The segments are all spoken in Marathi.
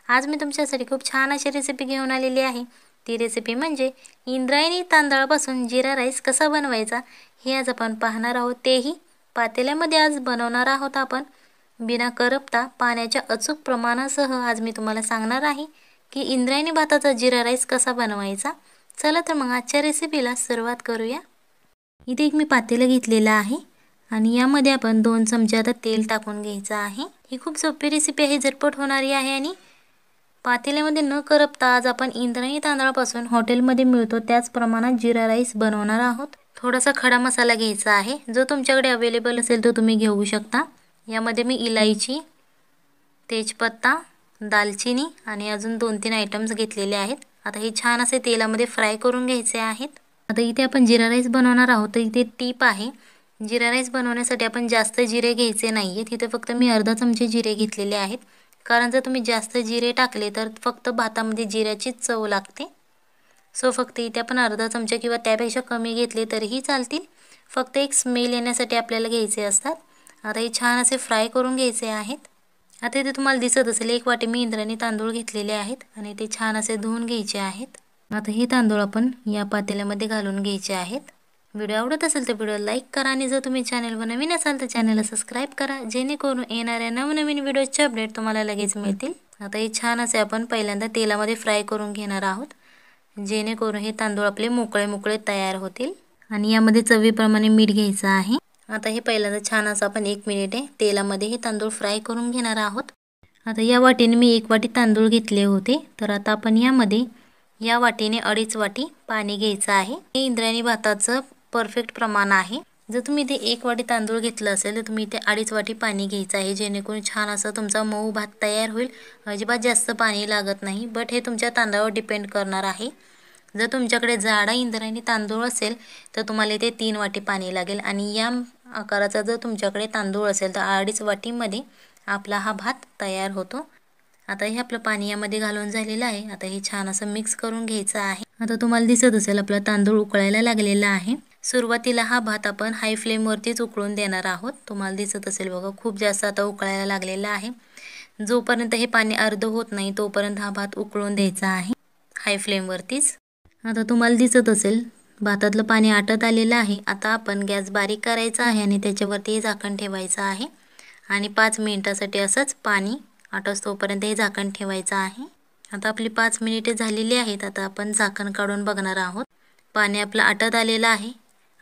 आज मी तुमच्यासाठी खूप छान अशी रेसिपी घेऊन आलेली आहे। ती रेसिपी म्हणजे इंद्रायणी तांदळापासून जीरा राईस कसा बनवायचा हे आज आपण पाहणार आहोत। तेही पातेल्यामध्ये आज बनवणार आहोत आपण। बिना करपता पाण्याच्या अचूक प्रमाणासह आज मी तुम्हाला सांगणार आहे की इंद्रायणी भाताचा जीरा राईस कसा बनवायचा। चला तर मग आजच्या रेसिपीला सुरुवात करूया। इथे एक मी पातेलं घेतलेलं आहे आणि यामध्ये आपण 2 चमचे आता तेल टाकून घ्यायचं आहे। ही खूप सोपी रेसिपी आहे, झटपट होणारी आहे आणि पातेल्यामध्ये न करपता आज आपण इंद्रायणी तांदळापासून हॉटेलमध्ये मिळतो त्याच प्रमाणात जीरा राईस बनवणार आहोत। थोडासा खडा मसाला घ्यायचा आहे, जो तुमच्याकडे अवेलेबल असेल तो तुम्ही घेऊ शकता। यामध्ये मी इलायची, तेजपत्ता, दालचिनी आणि अजून 2-3 आयटम्स घेतलेले आहेत। आता हे छान असे तेलामध्ये फ्राय करून घ्यायचे आहेत। आता इथे आपण जीरा राईस बनवणार आहोत, तर इथे टिप आहे। जीरा राईस बनवण्यासाठी आपण जास्त जिरे घ्यायचे नाहीये। तिथे फक्त मी अर्धा चमचे जिरे घेतलेले आहेत, कारण जर तुम्ही जास्त जिरे टाकले तर फक्त भातामध्ये जिऱ्याची चव लागते। सो फक्त इथे आपण अर्धा चमचा किंवा त्यापेक्षा कमी घेतले तरीही चालतील, फक्त एक स्मेल येण्यासाठी आपल्याला घ्यायचे असतात। आता हे छान असे फ्राय करून घ्यायचे आहेत। आता इथे तुम्हाला दिसत असेल 1 वाटी मी इंद्रायणी तांदूळ घेतलेले आहेत आणि ते छान असे धुवून घ्यायचे आहेत। आता हे तांदूळ आपण या पातेल्यामध्ये घालून घ्यायचे आहेत। व्हिडिओ आवडत असेल तर व्हिडिओ लाईक करा आणि जर तुम्ही चॅनलवर नवीन असाल तर चॅनलला सबस्क्राइब करा, जेणेकरून येणाऱ्या नवनवीन व्हिडिओचे अपडेट तुम्हाला लगेच मिळतील। आता हे छान असे आपण पहिल्यांदा तेलामध्ये फ्राय करून घेणार आहोत, जेणेकरून हे तांदूळ आपले मोकळे तयार होतील। आणि यामध्ये चवीप्रमाणे मीठ घ्यायचं आहे। आता हे पहिल्यांदा छान असं आपण 1 मिनिट तेलामध्ये हे तांदूळ फ्राय करून घेणार आहोत। आता या वाटीने मी 1 वाटी तांदूळ घेतले होते, तर आता आपण यामध्ये या वाटीने 2.5 वाटी पाणी घ्यायचं आहे। हे इंद्रायणी भाताचं परफेक्ट प्रमाण आहे। जर तुम्ही इथे 1 वाटी तांदूळ घेतलं असेल तर तुम्ही इथे 2.5 वाटी पाणी घ्यायचं आहे, जेणेकरून छान असा तुमचा मऊ भात तयार होईल। अजिबात जास्त पाणी लागत नाही, बट हे तुमच्या तांदळावर डिपेंड करणार आहे। जर तुमच्याकडे जाडा इंद्रायणी तांदूळ असेल तर तुम्हाला इथे 3 वाटी पाणी लागेल आणि या आकाराचा जर तुमच्याकडे तांदूळ असेल तर 2.5 वाटीमध्ये आपला हा भात तयार होतो। आता हे आपलं पाणी यामध्ये घालून झालेलं आहे। आता हे छान असं मिक्स करून घ्यायचं आहे। आता तुम्हाला दिसत असेल आपला तांदूळ उकळायला लागलेला आहे। सुरुवातीला हा भात आपण हाय फ्लेम वरतीच उकळून देणार आहोत। तुम्हाला दिसत असेल बघा, खूप जास्त आता उकळायला लागलेला आहे। जोपर्यंत हे पाणी अर्ध होत नाही तोपर्यंत हा भात उकळून द्यायचा आहे हाय फ्लेम वरतीच। आता तुम्हाला दिसत असेल भातातलं पाणी आटत आलेलं आहे। आता आपण गॅस बारीक करायचा आहे आणि त्याच्यावरती हे झाकण ठेवायचं आहे आणि 5 मिनिटासाठी असंच पाणी आटोपर्यंत हे झाकण ठेवायचं आहे। आता आपली 5 मिनिटे झालेली आहेत। आता आपण झाकण काढून बघणार आहोत। पाणी आपलं आटत आलेलं आहे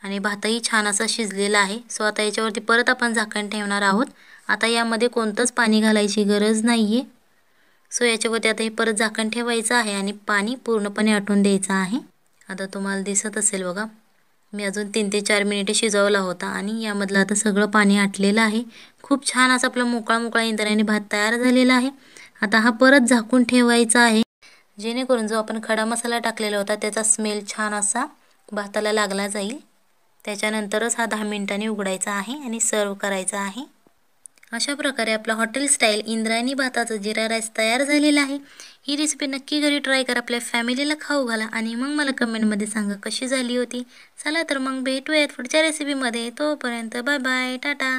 आणि भातही छान असा शिजलेला आहे। सो आता याच्यावरती परत आपण झाकण ठेवणार आहोत। आता यामध्ये कोणतंच पाणी घालायची गरज नाहीये। सो याच्यावरती आता हे परत झाकण ठेवायचं आहे आणि पाणी पूर्णपणे आटून द्यायचं आहे। आता तुम्हाला दिसत असेल बघा, मी अजून 3 ते 4 मिनिटे शिजवला होता आणि यामधलं आता सगळं पाणी आटलेलं आहे। खूप छान असा आपला मोकळा इंद्रायणी भात तयार झालेला आहे। आता हा परत झाकून ठेवायचा आहे, जेणेकरून जो आपण खडा मसाला टाकलेला होता त्याचा स्मेल छान असा भाताला लागला जाईल। त्याच्यानंतरच हा 10 मिनिटांनी उघडायचा आहे आणि सर्व करायचा आहे। अशा प्रकारे आपला हॉटेल स्टाईल इंद्रायणी भाताचा जीरा राईस तयार झालेला आहे। ही रेसिपी नक्की घरी ट्राय करा, आपल्या फॅमिलीला खाऊ घाला आणि मग मला कमेंटमध्ये सांगा कशी झाली होती। चला तर मग भेटूयात पुढच्या रेसिपीमध्ये, तोपर्यंत बाय बाय, टाटा।